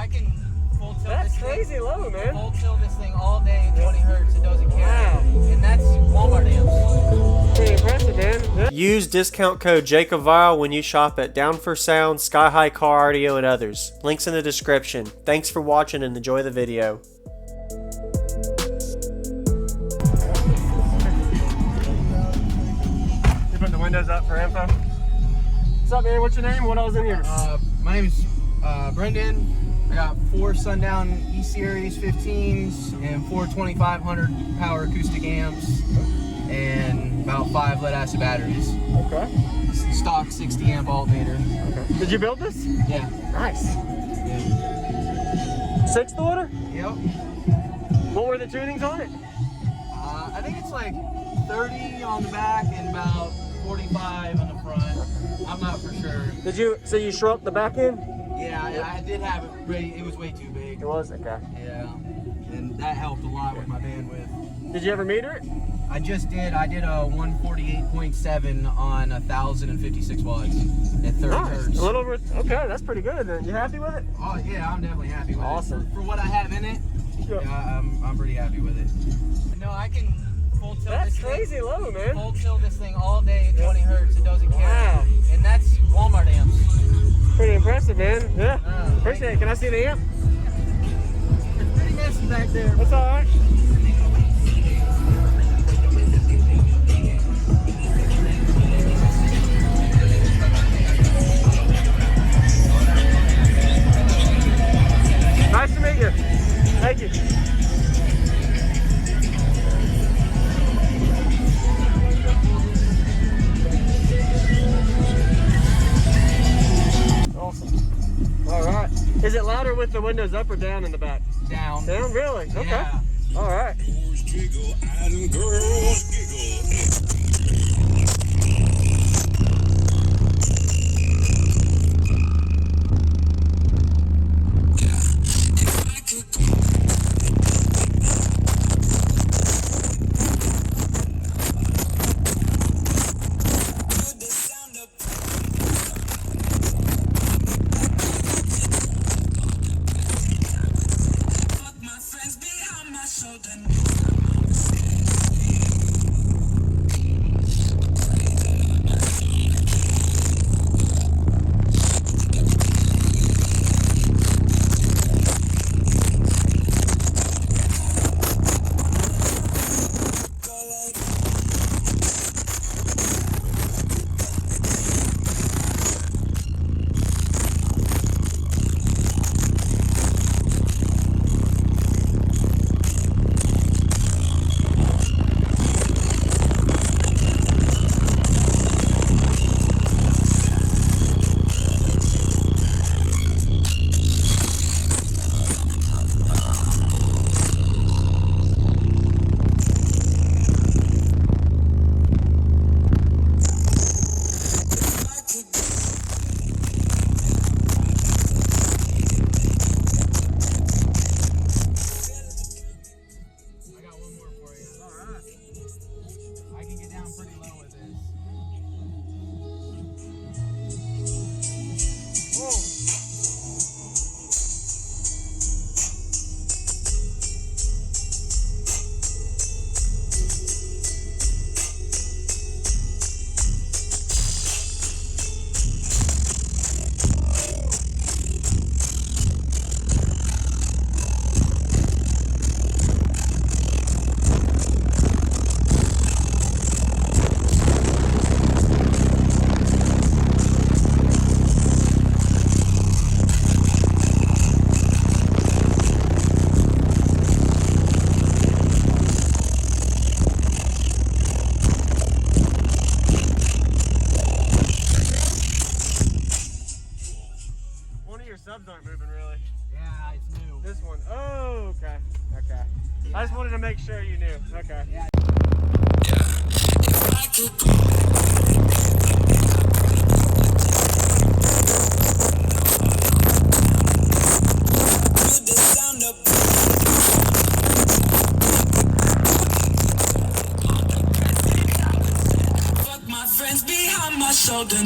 I can full tilt That's this crazy thing, low, man. full tilt this thing all day at 20 hertz. It doesn't care. Wow. And that's Walmart amps. Pretty impressive, man. Yeah. Use discount code JACOBVILE when you shop at Down for Sound, Sky High Car Audio, and others. Links in the description. Thanks for watching and enjoy the video. You put the windows up for info. What's up, man? What's your name? What else in here? My name is Brendan. I got 4 Sundown E-Series 15s and 4 2500 power acoustic amps and about 5 lead-acid batteries. Okay. Stock 60 amp alternator. Okay. Did you build this? Yeah. Nice. Yeah. 6th order? Yep. What were the tunings on it? I think it's like 30 on the back and about 45 on the front. I'm not for sure. Did you, so you shrunk the back end? Yeah, I did have it ready. It was way too big. It was? Okay. Yeah. And that helped a lot with my bandwidth. Did you ever meter it? I just did. I did a 148.7 on 1,056 watts at 30 hertz. A little over, okay, that's pretty good then. You happy with it? Oh yeah, I'm definitely happy with Awesome. it. For what I have in it, yeah, I'm pretty happy with it. No, I can full tilt That's this crazy thing, low, man. full tilt this thing all day at 20 hertz. It doesn't care. Wow. And that's Walmart amps. Pretty impressive, man. Yeah. Oh, Appreciate it. Can I see the amp? It's pretty messy back there. That's all right. Nice to meet you. Thank you. Awesome. All right. Is it louder with the windows up or down in the back? Down. Down? Really? Okay. Yeah. All right. Subs aren't moving really. Yeah, it's new. This one. Oh, okay. Okay. Yeah. I just wanted to make sure you knew. Okay. Yeah. Fuck my friends behind my shoulder.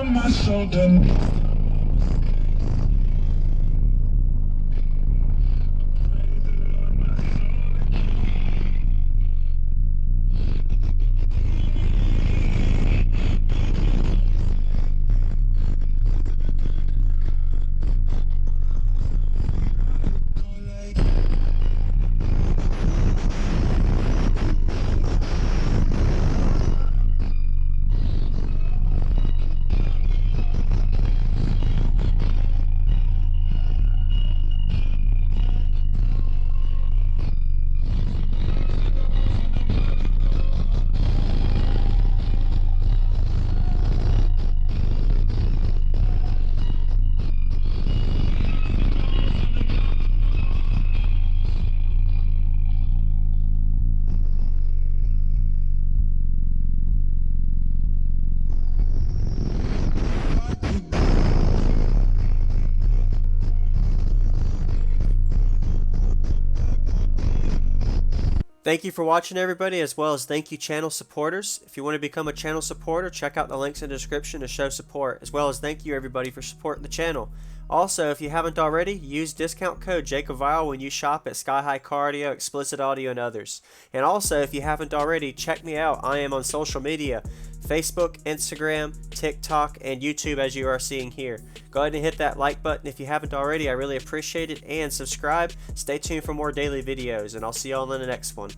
on my shoulder. Thank you for watching, everybody, as well as thank you channel supporters. If you want to become a channel supporter, check out the links in the description to show support, as well as thank you everybody for supporting the channel. Also, if you haven't already, use discount code JACOBVILE when you shop at Sky High Car Audio, Explicit Audio, and others. And also, if you haven't already, check me out. I am on social media, Facebook, Instagram, TikTok, and YouTube, as you are seeing here. Go ahead and hit that like button if you haven't already. I really appreciate it. And subscribe. Stay tuned for more daily videos, and I'll see y'all in the next one.